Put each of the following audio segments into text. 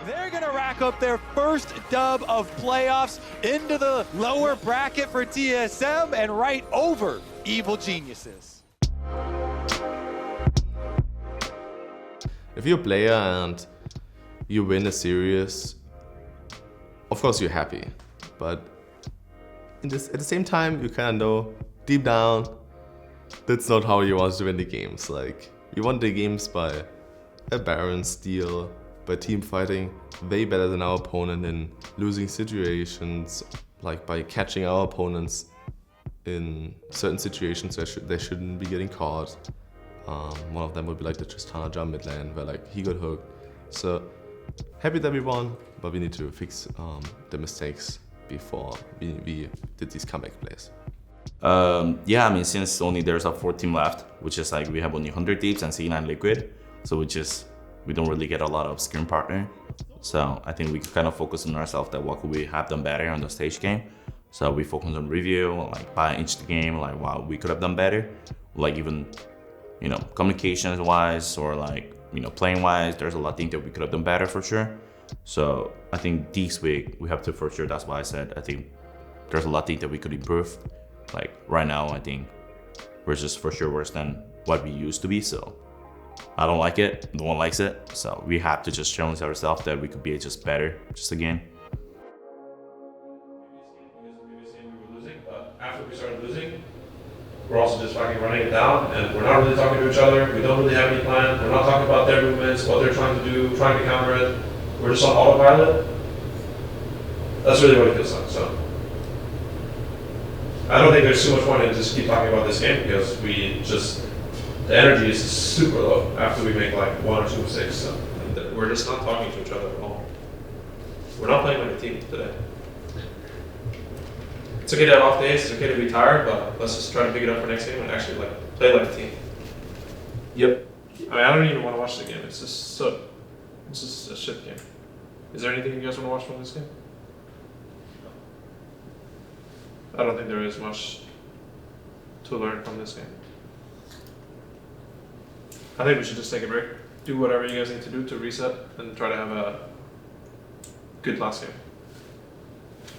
They're gonna rack up their first dub of playoffs into the lower bracket for TSM and right over Evil Geniuses. If you're a player and you win a series, of course you're happy, but at the same time you kind of know deep down that's not how you want to win the games. Like, you won the games by a Baron steal, by team fighting way better than our opponent in losing situations, like by catching our opponents in certain situations where they shouldn't be getting caught. One of them would be like the Tristana jump mid lane where like he got hooked. So happy that we won, but we need to fix the mistakes before we did these comeback plays. Yeah, I mean, since only there's a 4 team left, which is like we have only 100 Thieves and C9 Liquid, so we don't really get a lot of screen partner. So I think we can kind of focus on ourselves that what could we have done better on the stage game. So we focus on review, like by each game, like what we could have done better, like even, you know, communications wise or like, you know, playing wise, there's a lot of things that we could have done better for sure. So I think this week we have to for sure, that's why I said, I think there's a lot of things that we could improve. Like right now, I think we're just for sure worse than what we used to be. So I don't like it, no one likes it. So we have to just challenge ourselves that we could be just better, just again. After we started losing, we're also just fucking running it down, and we're not really talking to each other. We don't really have any plan. We're not talking about their movements, what they're trying to do, trying to counter it. We're just on autopilot. That's really what it feels like. So I don't think there's too much point in just keep talking about this game because the energy is super low after we make like 1 or 2 mistakes. So we're just not talking to each other at all. We're not playing like a team today. It's okay to have off days, it's okay to be tired, but let's just try to pick it up for next game and actually like play like a team. Yep. I mean, I don't even want to watch the game. It's just a shit game. Is there anything you guys want to watch from this game? I don't think there is much to learn from this game. I think we should just take a break, do whatever you guys need to do to reset, and try to have a good last game.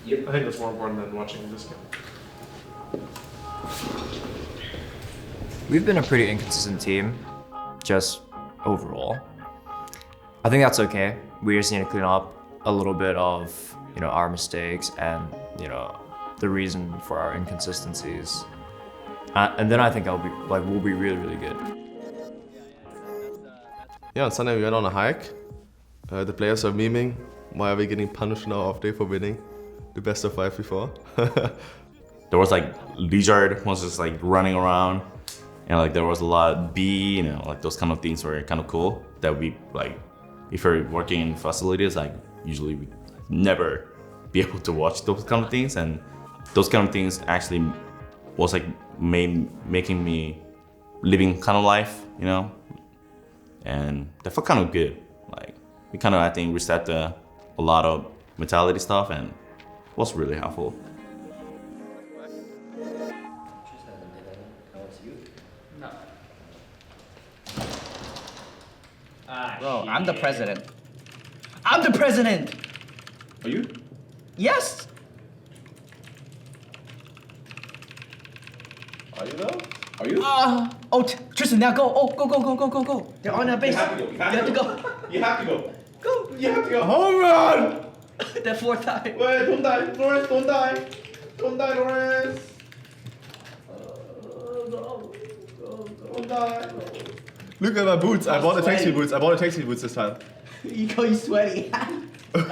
Yep. I think that's more important than watching this game. We've been a pretty inconsistent team, just overall. I think that's okay. We just need to clean up a little bit of, you know, our mistakes and, you know, the reason for our inconsistencies. And then I think we'll be really, really good. Yeah, on Sunday we went on a hike. The players are memeing. Why are we getting punished on our off day for winning the best of 5 before? There was like Lizard was just like running around, and like there was a lot of bee, you know, like those kind of things were kind of cool that we like, if you're working in facilities, like usually we never be able to watch those kind of things, and those kind of things actually was like making me living kind of life, you know, and that felt kind of good. Like we kind of, I think, reset a lot of mentality stuff and was really helpful. Bro, I'm the president. I'm the president! Are you? Yes! Are you though? Are you? Tristan, now go. Oh, go. They're on that base. You have to go. You have to go. You have to go. Go. You have to go. Home run! That 4th time. Wait, don't die. Lawrence, don't die. Don't die, Lawrence. Don't die. Look at my boots. I bought the taxi boots. I bought the taxi boots this time. You sweaty. I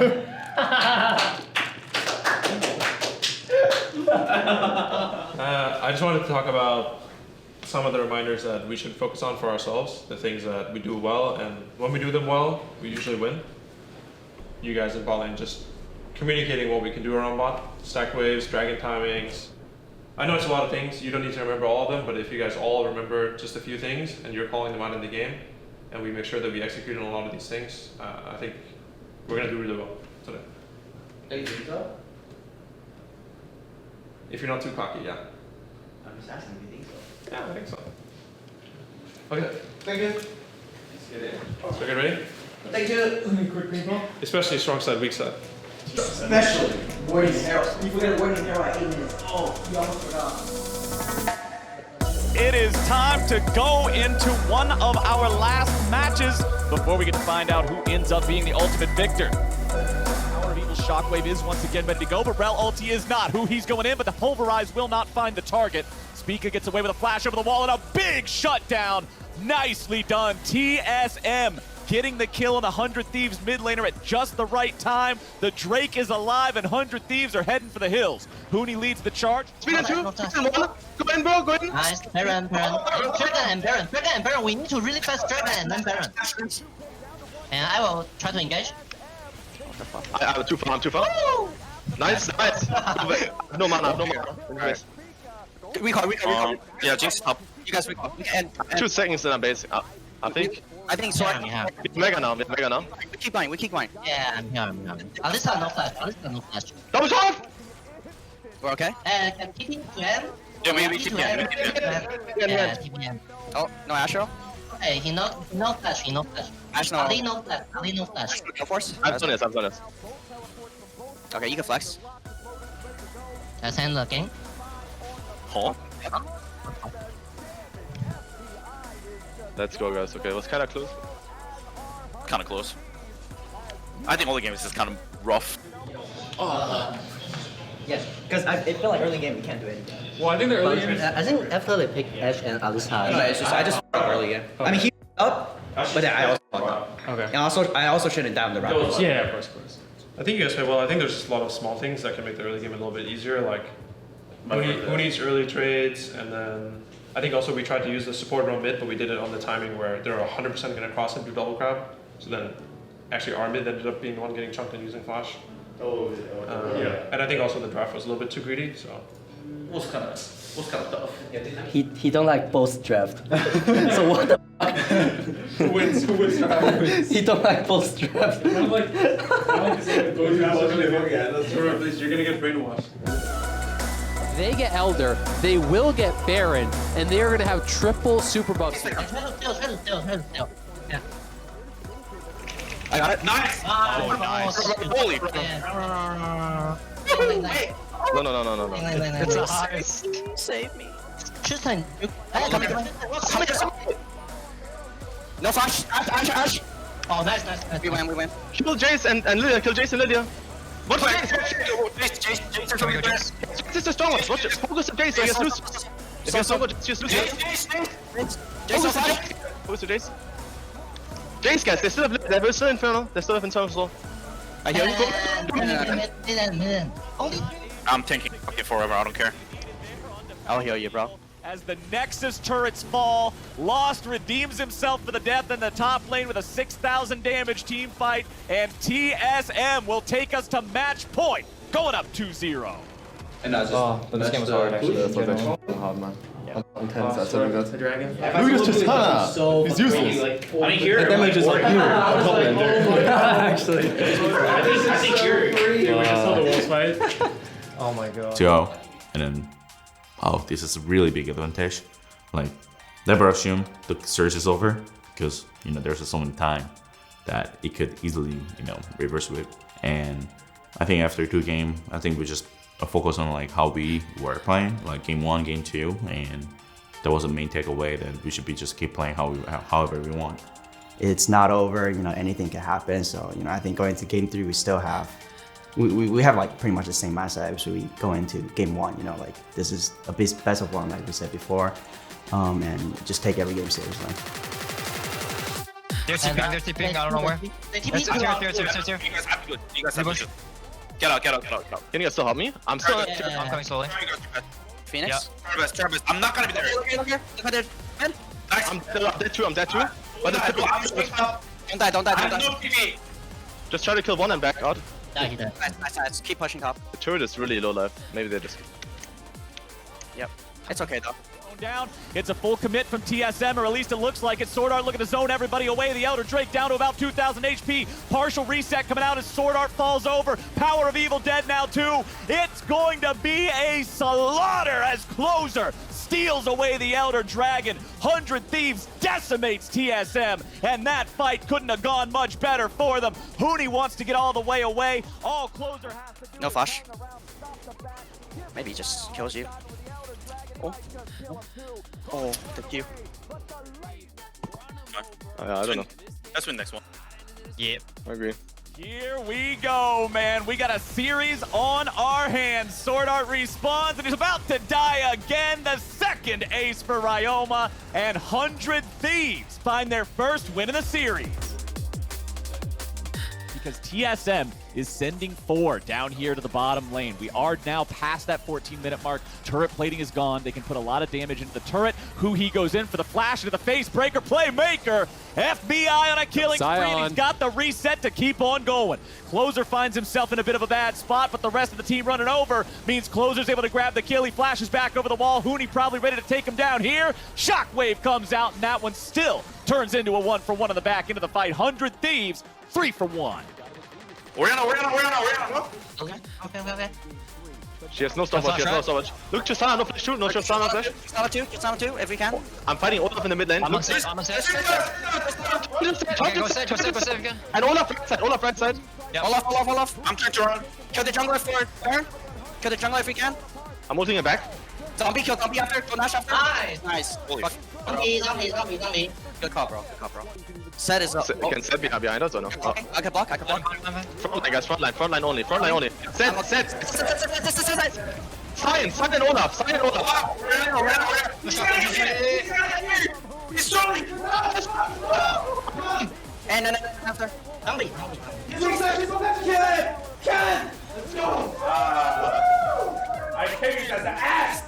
just wanted to talk about some of the reminders that we should focus on for ourselves, the things that we do well, and when we do them well, we usually win. You guys in bot lane just communicating what we can do around bot, stack waves, dragon timings. I know it's a lot of things, you don't need to remember all of them, but if you guys all remember just a few things and you're calling them out in the game, and we make sure that we execute on a lot of these things, I think we're gonna do really well today. Hey, you think so? If you're not too cocky, yeah. I'm just asking if you think so. Yeah, I think so. Okay. Thank you. So get ready? Thank you. Especially strong side, weak side. Especially Warning Arrows. You forget Warning Arrow at 8 minutes. Oh, you almost forgot. It is time to go into one of our last matches before we get to find out who ends up being the ultimate victor. Power of Evil Shockwave is once again ready to go, but Rel ulti is not. Who he's going in, but the Pulverize will not find the target. Spica gets away with a flash over the wall and a big shutdown. Nicely done, TSM. Getting the kill on the 100 Thieves mid laner at just the right time. The Drake is alive and 100 Thieves are heading for the hills. Hooney leads the charge. Speed and 2, speed and 1. Go in, bro, go in. Nice, Baron. Dragon and Baron. We need to really fast Dragon and then Baron. And I will try to engage. I'm too far. Nice. No mana. Right. We call. Yeah, Jinx top. You guys, we 2 seconds and I'm basic. I think. I think so. Yeah. It's Mega now. We keep going. Yeah, I'm here. At least I no flash. Double shot! We're okay? Can TP to end? Yeah, we keep Yeah, TPM. Oh, no Astro? Hey, he no flash. Ash no. Ali no flash. No force? I've done this. Okay, you can flex. Let's end the game. Let's go, guys. Okay, it was kind of close. Kind of close. I think all the games is just kind of rough. Yes, because it felt like early game we can't do anything. Well, I think the early game I think after they pick Ash and Alistar. No, it's just I just fucked up early game. I mean he up, but then I also fucked up. Okay. And I also shouldn't down the rapid. Yeah, of course. I think you guys played well. I think there's just a lot of small things that can make the early game a little bit easier, like Hooney's early trades, and then I think also we tried to use the support around mid, but we did it on the timing where they're 100% going to cross and do double crab. So then actually our mid ended up being the one getting chunked and using flash. And I think also the draft was a little bit too greedy, so. Was kind of tough. He don't like both draft. So what the fuck? Who wins draft? He don't like both draft. I'm like saying both drafts. You're going to get brainwashed. They get Elder, they will get Baron, and they're going to have triple super buffs. Try to steal. Yeah. I got it. Nice! Oh, nice. Holy No. It's a heist. Save me. Tristan, Coming. No flash. Ash. Oh, nice. We win. Kill Jace and Lydia. Kill Jace and Lydia. What for Jace. This is the strong one. Focus on Jace. So you lose. If you're so good, just lose Jace. Focus on Jace. Jace, guys, they still have Infernal. They still have Infernal as well. I hear Mid. I'm tanking forever, I don't care. I'll heal you, bro. As the Nexus turrets fall, Lost redeems himself for the death in the top lane with a 6,000 damage team fight, and TSM will take us to match point, going up 2-0. This game was hard actually. Hard man. Intense, that's what we got. Dragon. Look at Tristana! He's useless. I mean, here. The damage is like here, on top end. Actually. I think here. Yeah, we just saw the wolves fight. Oh my god. 2-0. And then, oh, this is a really big advantage. Like, never assume the surge is over, because, you know, there's so much time that it could easily, you know, reverse whip. And I think after 2 games, I think we just focus on like how we were playing, like game 1, game 2, and that was the main takeaway that we should be just keep playing however we want. It's not over, you know, anything can happen. So, you know, I think going into game 3, we still have, we have like pretty much the same mindset. So we go into game 1, you know, like this is a best of 1, like we said before, and just take every game seriously. They're tipping, I don't know where. Here. You guys have to do it. Get out. Can you guys still help me? I'm still. I'm coming slowly. Phoenix? Travis, I'm not gonna be there. Look at it. Man. Nice. I'm dead too. But Don't die. I'm no PV. just try to kill one and back out. Nice. Keep pushing top. The turret is really low life. Maybe they just. Yep. It's okay though. Down. It's a full commit from TSM, or at least it looks like it. Sword Art looking to zone everybody away. The Elder Drake down to about 2,000 HP. Partial reset coming out as Sword Art falls over. Power of Evil dead now too. It's going to be a slaughter as Closer steals away the Elder Dragon. 100 Thieves decimates TSM, and that fight couldn't have gone much better for them. Huni wants to get all the way away. All Closer has to do. No flash. Maybe he just kills you. Oh, thank you. I don't know. Let's win next one. Yeah, I agree. Here we go, man. We got a series on our hands. Sword Art respawns and he's about to die again. The second ace for Ryoma, and 100 Thieves find their first win in the series. Because TSM is sending 4 down here to the bottom lane. We are now past that 14-minute mark. Turret plating is gone. They can put a lot of damage into the turret. He goes in for the flash into the face breaker. Playmaker. FBI on a killing spree. And he's got the reset to keep on going. Closer finds himself in a bit of a bad spot, but the rest of the team running over means Closer's able to grab the kill. He flashes back over the wall. Huni probably ready to take him down here. Shockwave comes out, and that one still turns into a 1-for-1 on the back end of the fight. 100 Thieves, 3-for-1. We're on. Okay. She has no stopwatch, Look, Tristana, no flash too, no Tristana, no flash. Tristana 2, if we can. I'm fighting Olaf in the mid lane. I'm on safe. Go save again. And Olaf right side. Yep. Olaf. I'm trying to run. Kill the jungler for turn. Kill the jungler if we can. I'm ulting it back. Zombie after, go Nash after. Nice. Holy fuck. Zombie. Good call, bro. Set is up. Can set behind us or no? I can block. Front line, guys, front line only. Set. Sign Olaf. And then after. Zombie. Ken! Let's go! I kick you guys the ass!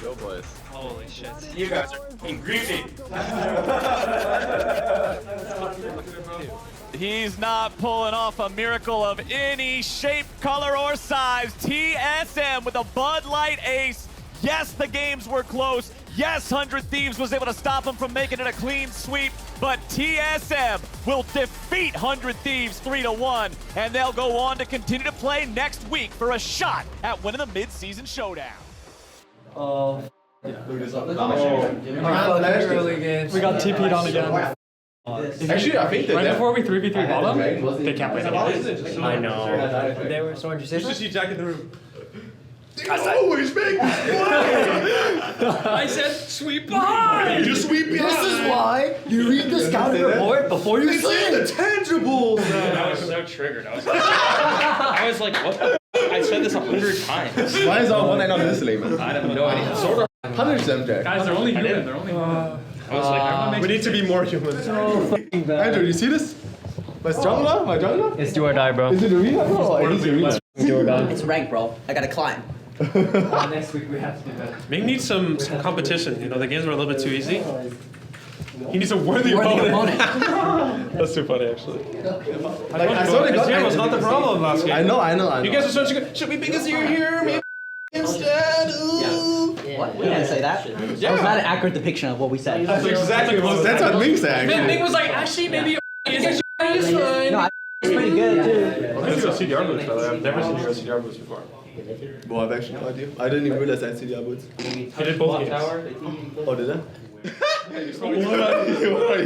Go, boys. Holy shit. You guys are greedy. He's not pulling off a miracle of any shape, color, or size. TSM with a Bud Light ace. Yes, the games were close. Yes, 100 Thieves was able to stop him from making it a clean sweep. But TSM will defeat 100 Thieves 3-1, and they'll go on to continue to play next week for a shot at winning the mid-season showdown. We got TP'd on again. Actually, I think that right before we 3v3 bottom, they can't play that. I know. They were so interested. Just you Jack in the room. They always make me play! I said sweep behind! You sweep behind! This is why you read the scouting report before you see the tangibles! I was so triggered. I was like, what the I said this 100 times. Why is all one night on this lane, man? I have no idea. Sort of 100 Jack. Guys, they're only human. They're only human. I was like, we need to be more human. Andrew, you see this? My jungler? It's do or die, bro. Is it arena? No, it is arena. Do or die. It's rank, bro. I gotta climb. Next week we have to do that. Ming needs some competition. You know, the games were a little bit too easy. He needs a worthy opponent. That's too funny, actually. Like, I saw the Azir was not the problem last game. I know. You guys are such a good. Should we pick Azir here? Maybe instead? Ooh. What? We didn't say that. That was not an accurate depiction of what we said. That's exactly what Ming said, actually. Ming was like, actually, maybe is fine. No, it's pretty good, too. That's a CDR boost, by the way. I've never seen your CDR boost before. Well, I've actually no idea. I didn't even realize I had CDR boots. I did both games. Oh, did I? What are you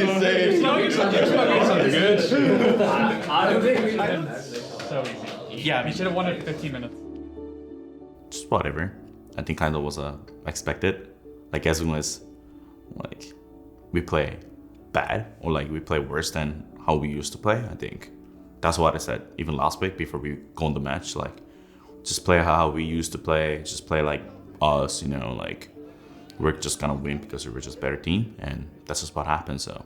saying? You're smoking something good. I don't think we did. So easy. Yeah, we should have won it in 15 minutes. Just whatever. I think kind of was expected. Like as soon as like we play bad or like we play worse than how we used to play, I think that's what I said even last week before we go on the match. Like just play how we used to play. Just play like us, you know, like we're just gonna win because we're just a better team, and that's just what happened. So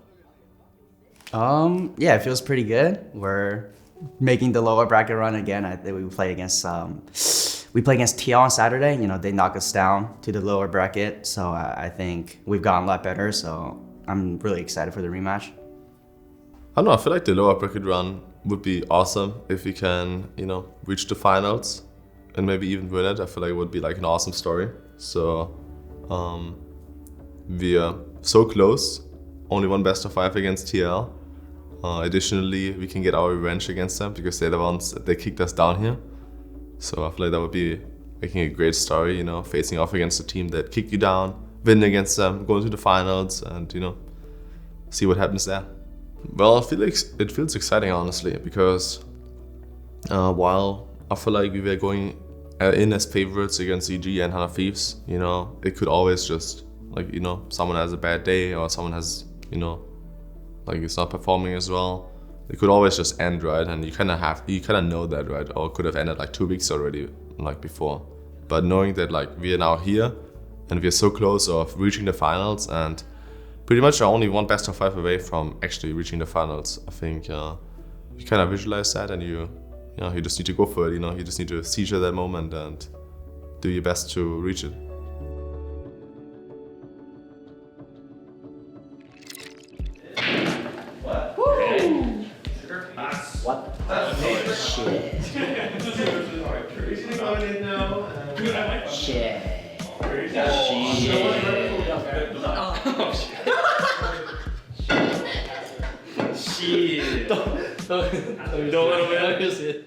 yeah, it feels pretty good. We're making the lower bracket run again. I think we played against TL on Saturday. You know, they knocked us down to the lower bracket, so I think we've gotten a lot better. So I'm really excited for the rematch. I don't know, I feel like the lower bracket run would be awesome if we can, you know, reach the finals and maybe even win it. I feel like it would be like an awesome story. So We are so close. Only one best of 5 against TL. Additionally, we can get our revenge against them because they're the ones that they kicked us down here. So I feel like that would be making a great story, you know, facing off against a team that kicked you down, win against them, go into the finals, and, you know, see what happens there. Well, I feel like it feels exciting, honestly, because while I feel like we were going in as favorites against EG and Hunter Thieves, you know, it could always just, like, you know, someone has a bad day or someone has, you know, like it's not performing as well. It could always just end, right? And you kind of know that, right? Or it could have ended like 2 weeks already, like before. But knowing that like we are now here and we are so close of reaching the finals and pretty much are only one best of 5 away from actually reaching the finals, I think you kind of visualize that and you just need to go for it, you know? You just need to seizure that moment and do your best to reach it. What? Oh, shit. Shit. Don't let him in.